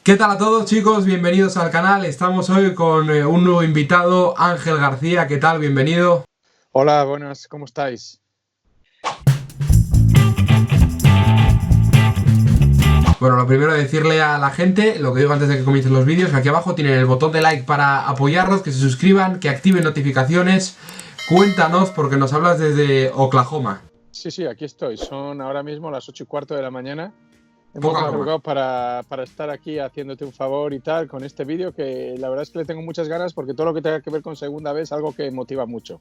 ¿Qué tal a todos, chicos? Bienvenidos al canal. Estamos hoy con un nuevo invitado, Ángel García. ¿Qué tal? Bienvenido. Hola, buenas, ¿cómo estáis? Bueno, lo primero decirle a la gente, lo que digo antes de que comiencen los vídeos, que aquí abajo tienen el botón de like para apoyarnos, que se suscriban, que activen notificaciones. Cuéntanos, porque nos hablas desde Oklahoma. Sí, aquí estoy. Son ahora mismo las 8:15 de la mañana. Hemos Poca broma. madrugado para estar aquí haciéndote un favor y tal con este vídeo que la verdad es que le tengo muchas ganas porque todo lo que tenga que ver con segunda vez es algo que motiva mucho.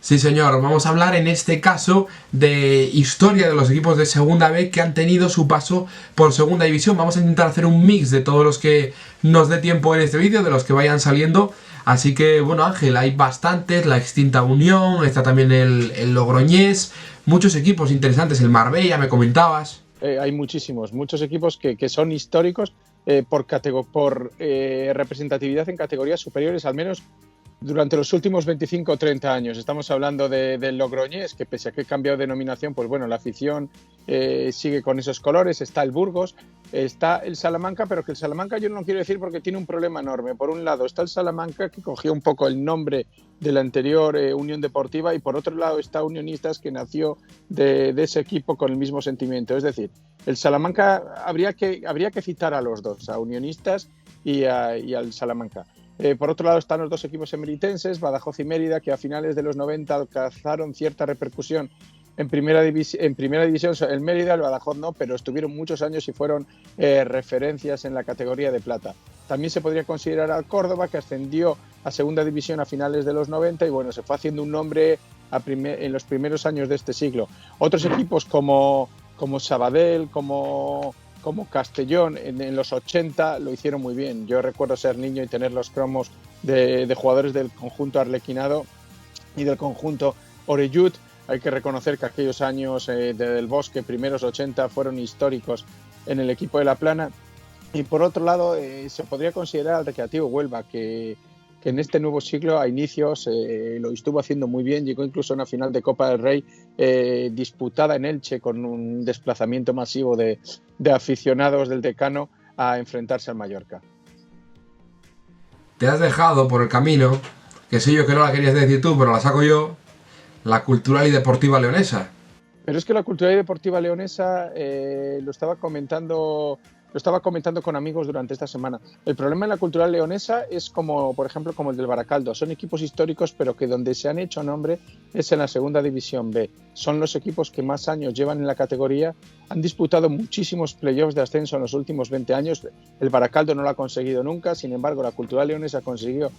Sí, señor. Vamos a hablar en este caso de historia de los equipos de Segunda B que han tenido su paso por Segunda División. Vamos a intentar hacer un mix de todos los que nos dé tiempo en este vídeo, de los que vayan saliendo. Así que, bueno, Ángel, hay bastantes. La extinta Unión, está también el Logroñés, muchos equipos interesantes. El Marbella, me comentabas. Hay muchos equipos que son históricos por representatividad en categorías superiores, al menos durante los últimos 25 o 30 años. Estamos hablando del Logroñés, que pese a que ha cambiado de denominación, pues bueno, la afición sigue con esos colores. Está el Burgos, está el Salamanca, pero que el Salamanca yo no lo quiero decir porque tiene un problema enorme. Por un lado está el Salamanca, que cogió un poco el nombre de la anterior Unión Deportiva, y por otro lado está Unionistas, que nació de ese equipo con el mismo sentimiento. Es decir, el Salamanca habría que citar a los dos, a Unionistas y al Salamanca. Por otro lado están los dos equipos emeritenses, Badajoz y Mérida, que a finales de los 90 alcanzaron cierta repercusión en primera división. El Mérida, el Badajoz no, pero estuvieron muchos años y fueron referencias en la categoría de plata. También se podría considerar al Córdoba, que ascendió a segunda división a finales de los 90 y bueno, se fue haciendo un nombre en los primeros años de este siglo. Otros equipos como Sabadell, como Castellón en los 80 lo hicieron muy bien. Yo recuerdo ser niño y tener los cromos de jugadores del conjunto arlequinado y del conjunto Oreyud. Hay que reconocer que aquellos años del Bosque, primeros 80, fueron históricos en el equipo de La Plana. Y por otro lado, se podría considerar al Recreativo Huelva, que en este nuevo siglo, a inicios, lo estuvo haciendo muy bien. Llegó incluso a una final de Copa del Rey disputada en Elche, con un desplazamiento masivo de aficionados del Decano a enfrentarse al Mallorca. Te has dejado por el camino, que sé yo que no la querías decir tú, pero la saco yo, la Cultural y Deportiva Leonesa. Pero es que la Cultural y Deportiva Leonesa lo estaba comentando con amigos durante esta semana. El problema en la Cultural Leonesa es como, por ejemplo, como el del Baracaldo. Son equipos históricos, pero que donde se han hecho nombre es en la Segunda División B. Son los equipos que más años llevan en la categoría. Han disputado muchísimos playoffs de ascenso en los últimos 20 años. El Baracaldo no lo ha conseguido nunca. Sin embargo, la Cultural Leonesa consiguió,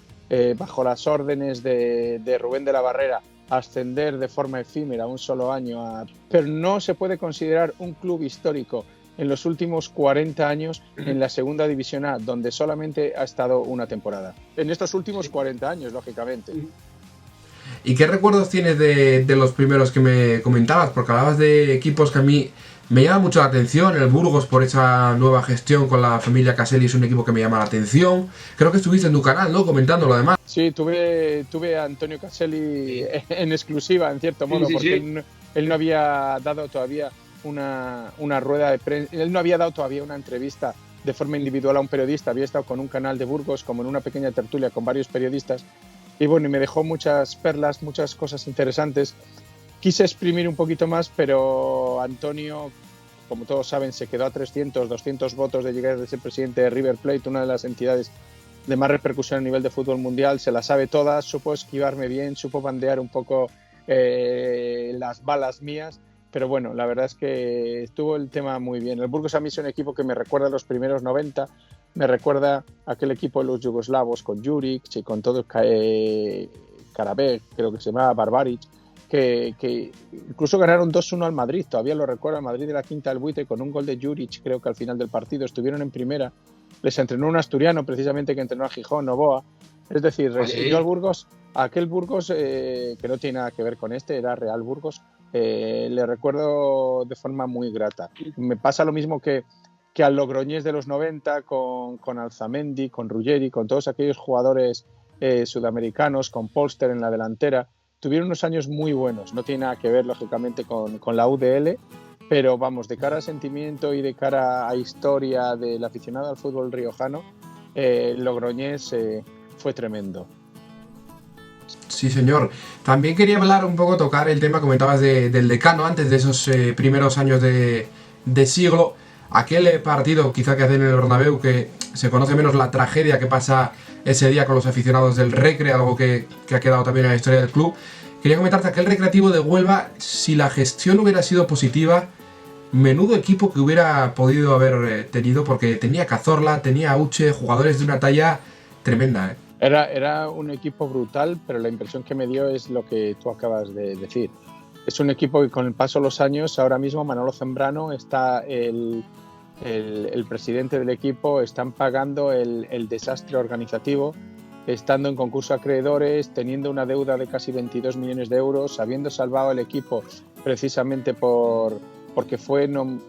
bajo las órdenes de Rubén de la Barrera, ascender de forma efímera un solo año, pero no se puede considerar un club histórico en los últimos 40 años en la Segunda División A, donde solamente ha estado una temporada. En estos últimos 40 años, lógicamente. ¿Y qué recuerdos tienes de los primeros que me comentabas? Porque hablabas de equipos que a mí me llama mucho la atención. El Burgos, por esa nueva gestión con la familia Caselli, es un equipo que me llama la atención. Creo que estuviste en tu canal, ¿no? Comentándolo además. Sí, tuve a Antonio Caselli en exclusiva, en cierto modo, porque él no había dado todavía una rueda de prensa, él no había dado todavía una entrevista de forma individual a un periodista. Había estado con un canal de Burgos, como en una pequeña tertulia con varios periodistas, y bueno, y me dejó muchas perlas, muchas cosas interesantes. Quise exprimir un poquito más, pero Antonio, como todos saben, se quedó a 300, 200 votos de llegar a ser presidente de River Plate, una de las entidades de más repercusión a nivel de fútbol mundial. Se la sabe todas, supo esquivarme bien, supo bandear un poco las balas mías, pero bueno, la verdad es que estuvo el tema muy bien. El Burgos a mí es un equipo que me recuerda a los primeros 90, me recuerda a aquel equipo de los yugoslavos con Juric y con todo Karabekh, creo que se llamaba, Barbaric, que incluso ganaron 2-1 al Madrid. Todavía lo recuerdo, al Madrid de la Quinta del Buitre, con un gol de Juric, creo que al final del partido. Estuvieron en primera, les entrenó un asturiano precisamente que entrenó a Gijón, Novoa. Es decir, yo al Burgos, a aquel Burgos que no tiene nada que ver con este, era Real Burgos, le recuerdo de forma muy grata. Me pasa lo mismo que al Logroñés de los 90, con Alzamendi, con Ruggeri, con todos aquellos jugadores sudamericanos, con Polster en la delantera. Tuvieron unos años muy buenos. No tiene nada que ver, lógicamente, con la UDL, pero vamos, de cara a sentimiento y de cara a historia del aficionado al fútbol riojano, el Logroñés fue tremendo. Sí, señor. También quería hablar un poco, tocar el tema, comentabas del decano antes de esos primeros años de siglo. Aquel partido quizá que hacen en el Bernabéu, que se conoce menos la tragedia que pasa ese día con los aficionados del Recre, algo que ha quedado también en la historia del club. Quería comentarte aquel Recreativo de Huelva, si la gestión hubiera sido positiva, menudo equipo que hubiera podido haber tenido, porque tenía Cazorla, tenía Uche, jugadores de una talla tremenda. Era un equipo brutal, pero la impresión que me dio es lo que tú acabas de decir. Es un equipo que con el paso de los años, ahora mismo Manolo Zambrano, está el presidente del equipo, están pagando el desastre organizativo, estando en concurso a acreedores, teniendo una deuda de casi 22 millones de euros, habiendo salvado el equipo precisamente porque fue, no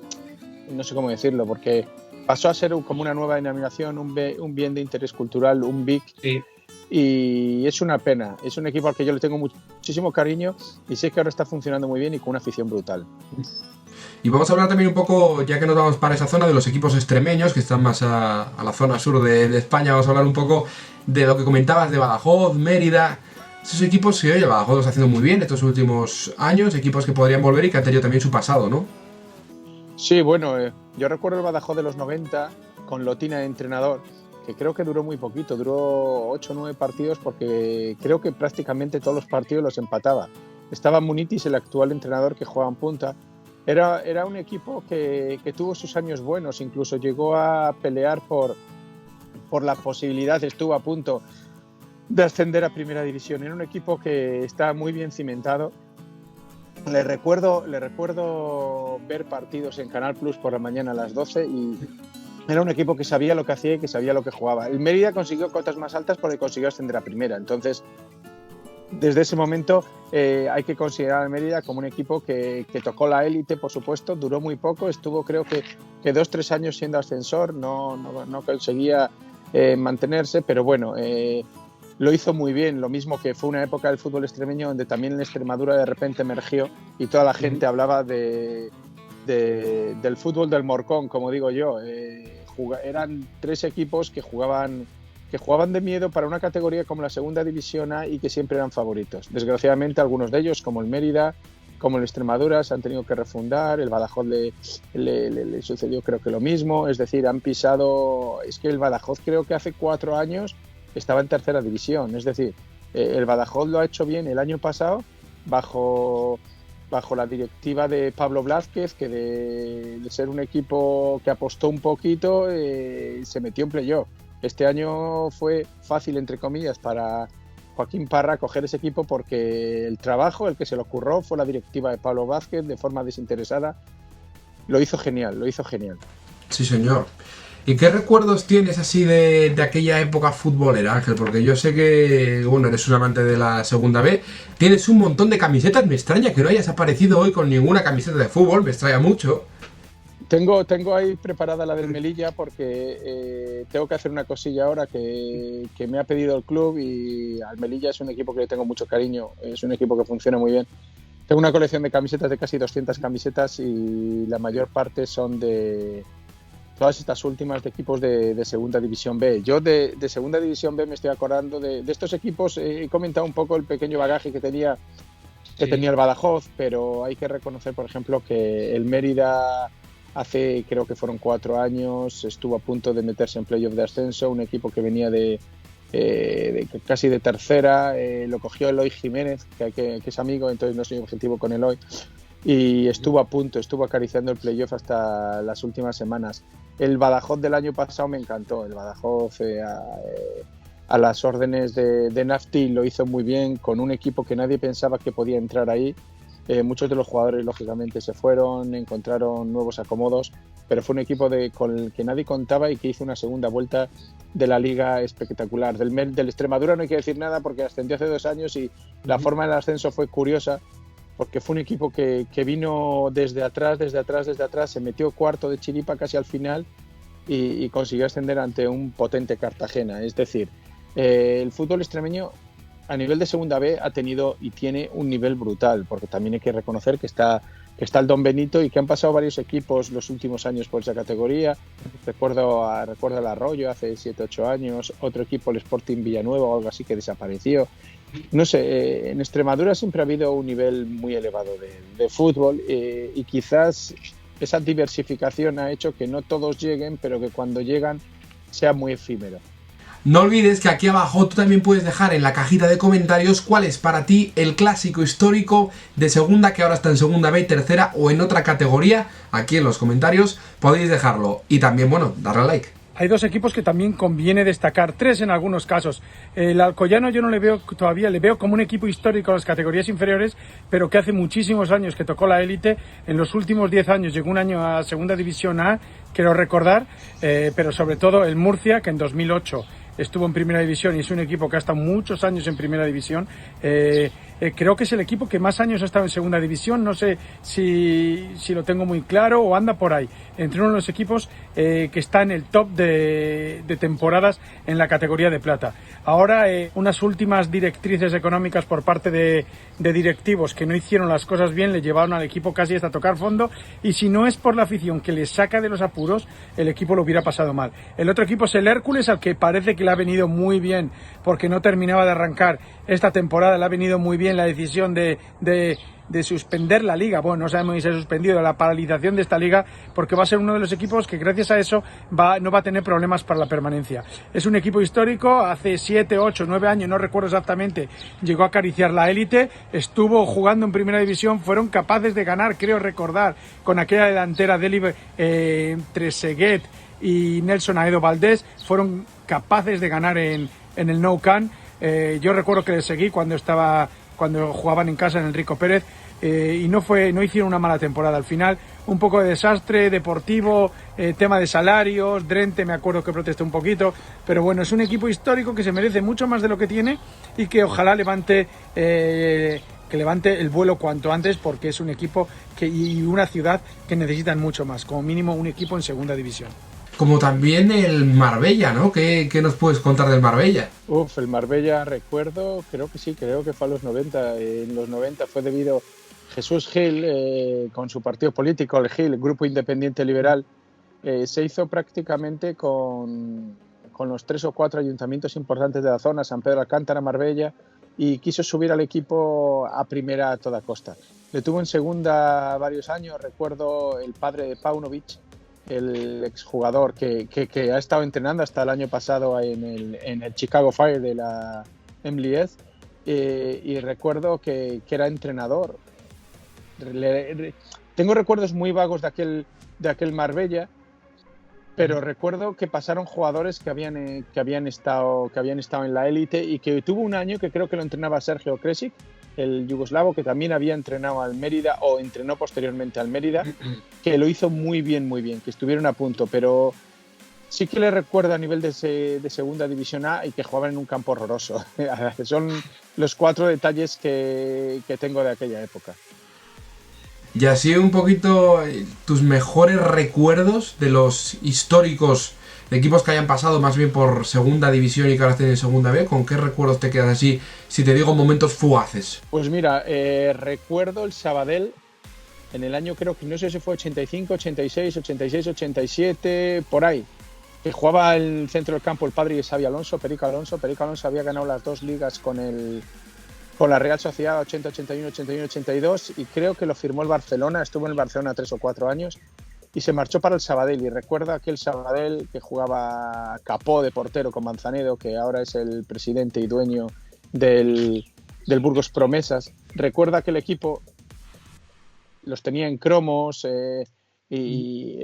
sé cómo decirlo, porque pasó a ser como una nueva denominación, un bien de interés cultural, un BIC. Sí. Y es una pena. Es un equipo al que yo le tengo muchísimo cariño y sé que ahora está funcionando muy bien y con una afición brutal. Y vamos a hablar también un poco, ya que nos vamos para esa zona, de los equipos extremeños que están más a la zona sur de España. Vamos a hablar un poco de lo que comentabas de Badajoz, Mérida. Esos equipos que, oye, Badajoz los está haciendo muy bien estos últimos años, equipos que podrían volver y que han tenido también su pasado, ¿no? Sí, bueno, yo recuerdo el Badajoz de los 90 con Lotina de entrenador, que creo que duró muy poquito, duró 8 o 9 partidos porque creo que prácticamente todos los partidos los empataba. Estaba Munitis, el actual entrenador que jugaba en punta. Era un equipo que tuvo sus años buenos, incluso llegó a pelear por la posibilidad, estuvo a punto de ascender a Primera División. Era un equipo que está muy bien cimentado. Le recuerdo ver partidos en Canal Plus por la mañana a las 12 y era un equipo que sabía lo que hacía y que sabía lo que jugaba. El Mérida consiguió cotas más altas porque consiguió ascender a Primera. Entonces, desde ese momento hay que considerar al Mérida como un equipo que tocó la élite, por supuesto. Duró muy poco, estuvo creo que 2-3 años siendo ascensor, no conseguía mantenerse, pero bueno, lo hizo muy bien. Lo mismo que fue una época del fútbol extremeño donde también en Extremadura de repente emergió y toda la gente hablaba del fútbol del Morcón, como digo yo. Eran 3 equipos que jugaban de miedo para una categoría como la Segunda División A y que siempre eran favoritos. Desgraciadamente algunos de ellos, como el Mérida, como el Extremadura, se han tenido que refundar. El Badajoz le sucedió creo que lo mismo. Es decir, han pisado... Es que el Badajoz creo que hace 4 años estaba en Tercera División. Es decir, el Badajoz lo ha hecho bien el año pasado bajo la directiva de Pablo Blázquez, que de ser un equipo que apostó un poquito, se metió en playoff. Este año fue fácil, entre comillas, para Joaquín Parra coger ese equipo porque el trabajo, el que se le ocurrió, fue la directiva de Pablo Blázquez de forma desinteresada. Lo hizo genial. Sí, señor. ¿Y qué recuerdos tienes así de aquella época futbolera, Ángel? Porque yo sé que, bueno, eres un amante de la Segunda B, tienes un montón de camisetas, me extraña que no hayas aparecido hoy con ninguna camiseta de fútbol, me extraña mucho. Tengo ahí preparada la del Melilla porque tengo que hacer una cosilla ahora que me ha pedido el club y al Melilla es un equipo que le tengo mucho cariño, es un equipo que funciona muy bien. Tengo una colección de camisetas de casi 200 camisetas y la mayor parte son de todas estas últimas de equipos de Segunda División B. Yo de Segunda División B me estoy acordando de estos equipos. He comentado un poco el pequeño bagaje que tenía el Badajoz, pero hay que reconocer, por ejemplo, que el Mérida hace, creo que fueron 4 años, estuvo a punto de meterse en playoff de ascenso, un equipo que venía de casi de tercera, lo cogió Eloy Jiménez, que es amigo, entonces no soy objetivo con Eloy, y estuvo a punto, estuvo acariciando el playoff hasta las últimas semanas. El Badajoz del año pasado me encantó, el Badajoz a las órdenes de Nafti lo hizo muy bien, con un equipo que nadie pensaba que podía entrar ahí. Muchos de los jugadores lógicamente se fueron, encontraron nuevos acomodos, pero fue un equipo con el que nadie contaba y que hizo una segunda vuelta de la liga espectacular. Del Extremadura no hay que decir nada porque ascendió hace 2 años y la forma del ascenso fue curiosa porque fue un equipo que vino desde atrás, se metió cuarto de chiripa casi al final y consiguió ascender ante un potente Cartagena. Es decir, el fútbol extremeño a nivel de Segunda B ha tenido y tiene un nivel brutal, porque también hay que reconocer que está está el Don Benito y que han pasado varios equipos los últimos años por esa categoría. Recuerdo el Arroyo hace 7-8 años, otro equipo, el Sporting Villanueva o algo así, que desapareció. No sé, en Extremadura siempre ha habido un nivel muy elevado de fútbol y quizás esa diversificación ha hecho que no todos lleguen, pero que cuando llegan sea muy efímero. No olvides que aquí abajo tú también puedes dejar en la cajita de comentarios cuál es para ti el clásico histórico de segunda, que ahora está en segunda B, tercera o en otra categoría. Aquí en los comentarios podéis dejarlo. Y también, bueno, darle a like. Hay dos equipos que también conviene destacar, tres en algunos casos. El Alcoyano yo no le veo todavía, le veo como un equipo histórico en las categorías inferiores, pero que hace muchísimos años que tocó la élite. En los últimos 10 años llegó un año a Segunda División A, quiero recordar, pero sobre todo el Murcia, que en 2008 estuvo en Primera División y es un equipo que ha estado muchos años en Primera División. Creo que es el equipo que más años ha estado en Segunda División, no sé si lo tengo muy claro o anda por ahí, entre uno de los equipos que está en el top de temporadas en la categoría de plata. Ahora unas últimas directrices económicas por parte de directivos que no hicieron las cosas bien le llevaron al equipo casi hasta tocar fondo, y si no es por la afición que le saca de los apuros, el equipo lo hubiera pasado mal. El otro equipo es el Hércules, al que parece que le ha venido muy bien porque no terminaba de arrancar esta temporada, le ha venido muy bien la decisión de suspender la liga. Bueno, no sabemos si se ha suspendido la paralización de esta liga, porque va a ser uno de los equipos que gracias a eso no va a tener problemas para la permanencia. Es un equipo histórico, hace 7, 8, 9 años, no recuerdo exactamente, llegó a acariciar la élite, estuvo jugando en Primera División, fueron capaces de ganar, creo recordar, con aquella delantera de Trezeguet y Nelson Aedo Valdés, fueron capaces de ganar en el Nou Camp. Yo recuerdo que les seguí cuando jugaban en casa en Enrico Pérez, y no hicieron una mala temporada. Al final un poco de desastre deportivo, tema de salarios, Drente me acuerdo que protestó un poquito, pero bueno, es un equipo histórico que se merece mucho más de lo que tiene y que ojalá levante el vuelo cuanto antes, porque es un equipo y una ciudad que necesitan mucho más, como mínimo un equipo en Segunda División. Como también el Marbella, ¿no? ¿Qué nos puedes contar del Marbella? El Marbella recuerdo, creo que fue a los 90. En los 90 fue debido Jesús Gil, con su partido político, el GIL, Grupo Independiente Liberal, se hizo prácticamente con los 3 o 4 ayuntamientos importantes de la zona, San Pedro Alcántara, Marbella, y quiso subir al equipo a primera a toda costa. Le tuvo en segunda varios años, recuerdo el padre de Paunovic, el exjugador que ha estado entrenando hasta el año pasado en el Chicago Fire de la MLS, y recuerdo que era entrenador. Tengo recuerdos muy vagos de aquel Marbella, pero recuerdo que pasaron jugadores que habían estado en la élite, y que tuvo un año que creo que lo entrenaba Sergio Kresic, el yugoslavo, que también había entrenado al Mérida o entrenó posteriormente al Mérida, que lo hizo muy bien, que estuvieron a punto, pero sí que le recuerdo a nivel de Segunda División A y que jugaban en un campo horroroso. Son los 4 detalles que tengo de aquella época. Y así un poquito tus mejores recuerdos de los históricos de equipos que hayan pasado más bien por Segunda División y que ahora estén en Segunda B. ¿Con qué recuerdos te quedas así, si te digo momentos fugaces? Pues mira, recuerdo el Sabadell en el año, creo que no sé si fue 85, 86, 87, por ahí, que jugaba el centro del campo el padre de Xavi Alonso, Perico Alonso. Perico Alonso había ganado las 2 ligas con la Real Sociedad, 80, 81, 81, 82, y creo que lo firmó el Barcelona. Estuvo en el Barcelona 3 o 4 años y se marchó para el Sabadell. Y recuerda aquel Sabadell que jugaba Capó de portero con Manzanedo, que ahora es el presidente y dueño del Burgos Promesas. Recuerda aquel equipo, los tenía en cromos, y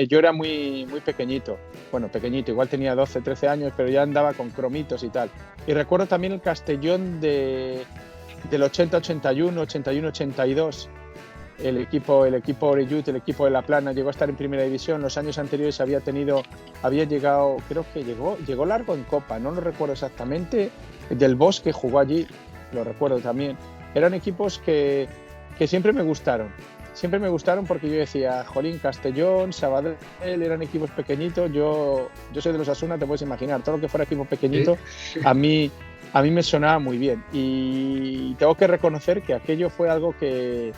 yo era muy pequeñito. Bueno, pequeñito, igual tenía 12, 13 años, pero ya andaba con cromitos y tal. Y recuerdo también el Castellón del 80-81, 81-82. El equipo Oreyud, el equipo de La Plana, llegó a estar en Primera División. Los años anteriores había llegado, creo que llegó largo en Copa, no lo recuerdo exactamente. Del Bosque jugó allí, lo recuerdo también. Eran equipos que siempre me gustaron. Siempre me gustaron porque yo decía, jolín, Castellón, Sabadell, eran equipos pequeñitos. Yo soy de los Asuna, te puedes imaginar, todo lo que fuera equipo pequeñito, a mí me sonaba muy bien. Y tengo que reconocer que aquello fue algo que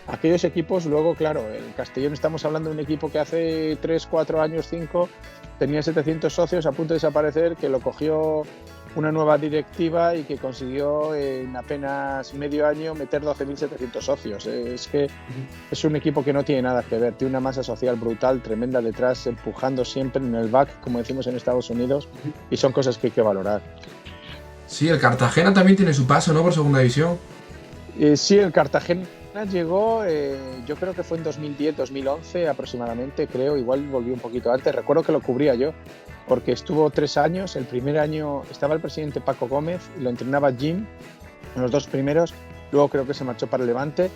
aquellos equipos, luego, claro, el Castellón, estamos hablando de un equipo que hace 3, 4 años, 5, tenía 700 socios a punto de desaparecer, que lo cogió una nueva directiva y que consiguió en apenas medio año meter 12.700 socios. Es que es un equipo que no tiene nada que ver, tiene una masa social brutal, tremenda detrás, empujando siempre en el back, como decimos en Estados Unidos, y son cosas que hay que valorar. Sí, el Cartagena también tiene su paso, ¿no?, por segunda división. Sí, el Cartagena llegó, yo creo que fue en 2010, 2011 aproximadamente, creo, igual volvió un poquito antes. Recuerdo que lo cubría yo, porque estuvo 3 años. El primer año estaba el presidente Paco Gómez, lo entrenaba Jim, en los 2 primeros, luego creo que se marchó para el Levante.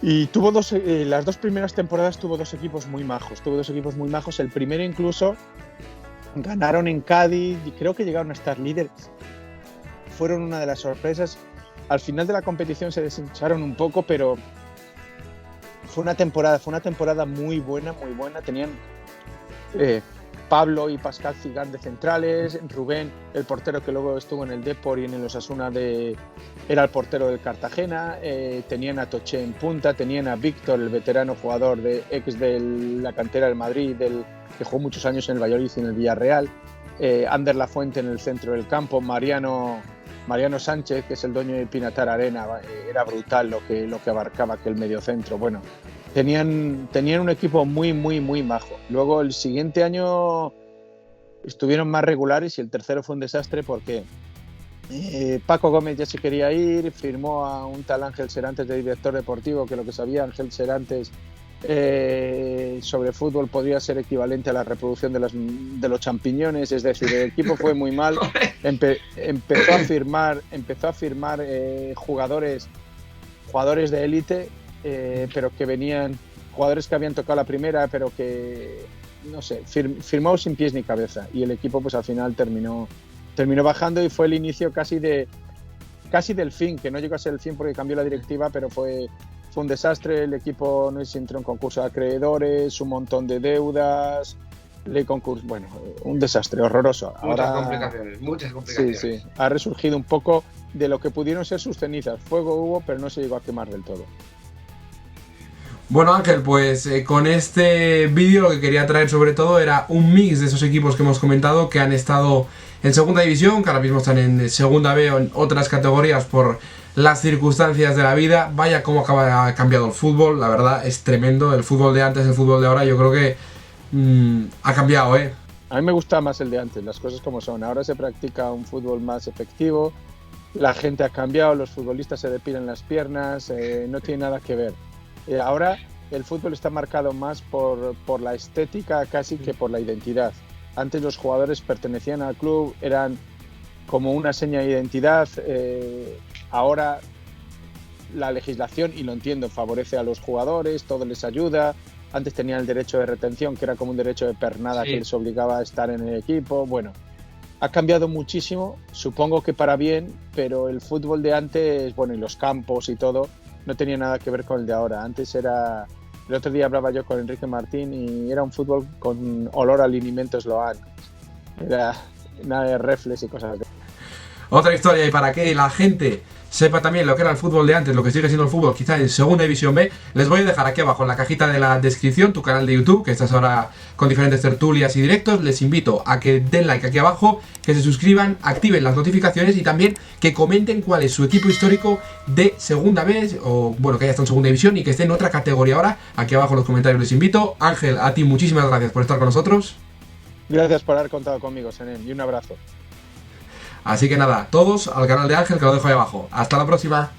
Y tuvo las 2 primeras temporadas tuvo 2 equipos muy majos. El primero incluso ganaron en Cádiz y creo que llegaron a estar líderes. Fueron una de las sorpresas. Al final de la competición se deshincharon un poco, pero fue una temporada muy buena. Tenían Pablo y Pascal Cigán de centrales, Rubén, el portero que luego estuvo en el Depor y en el Osasuna, era el portero del Cartagena, tenían a Toché en punta, tenían a Víctor, el veterano jugador ex de la cantera del Madrid, que jugó muchos años en el Valladolid y en el Villarreal, Ander Lafuente en el centro del campo, Mariano Sánchez, que es el dueño de Pinatar Arena. Era brutal lo que abarcaba aquel mediocentro. Bueno, tenían un equipo muy majo. Luego el siguiente año estuvieron más regulares y el tercero fue un desastre porque Paco Gómez ya se quería ir, firmó a un tal Ángel Serantes de director deportivo, que lo que sabía Ángel Serantes sobre fútbol podría ser equivalente a la reproducción de los champiñones. Es decir, el equipo fue muy mal. Empezó a firmar jugadores de élite, pero que venían, jugadores que habían tocado la primera, pero que no sé, firmó sin pies ni cabeza, y el equipo pues al final terminó bajando, y fue el inicio casi del fin, que no llegó a ser el fin porque cambió la directiva, pero fue un desastre. El equipo no sé si entró en concurso de acreedores, un montón de deudas, bueno, un desastre horroroso. Muchas complicaciones. Sí, ha resurgido un poco de lo que pudieron ser sus cenizas. Fuego hubo, pero no se llegó a quemar del todo. Bueno, Ángel, pues con este vídeo lo que quería traer sobre todo era un mix de esos equipos que hemos comentado, que han estado en segunda división, que ahora mismo están en segunda B o en otras categorías por las circunstancias de la vida. Vaya cómo ha cambiado el fútbol, la verdad es tremendo. El fútbol de antes, el fútbol de ahora, yo creo que ha cambiado, ¿eh? A mí me gusta más el de antes, las cosas como son. Ahora se practica un fútbol más efectivo, la gente ha cambiado, los futbolistas se depilan las piernas, no tiene nada que ver. Ahora el fútbol está marcado más por la estética casi que por la identidad. Antes los jugadores pertenecían al club, eran como una seña de identidad. Ahora la legislación, y lo entiendo, favorece a los jugadores, todo les ayuda. Antes tenían el derecho de retención, que era como un derecho de pernada, sí, que les obligaba a estar en el equipo. Bueno, ha cambiado muchísimo, supongo que para bien, pero el fútbol de antes, bueno, y los campos y todo, no tenía nada que ver con el de ahora. Antes era... El otro día hablaba yo con Enrique Martín y era un fútbol con olor a liniment Sloan. Era nada de reflex y cosas así. Otra historia, y para que la gente sepa también lo que era el fútbol de antes, lo que sigue siendo el fútbol quizá en segunda división B, les voy a dejar aquí abajo en la cajita de la descripción tu canal de YouTube, que estás ahora con diferentes tertulias y directos. Les invito a que den like aquí abajo, que se suscriban, activen las notificaciones y también que comenten cuál es su equipo histórico de segunda B, o bueno, que haya estado en segunda división y que esté en otra categoría ahora. Aquí abajo en los comentarios les invito. Ángel, a ti muchísimas gracias por estar con nosotros. Gracias por haber contado conmigo, Senem, y un abrazo. Así que nada, todos al canal de Ángel, que lo dejo ahí abajo. Hasta la próxima.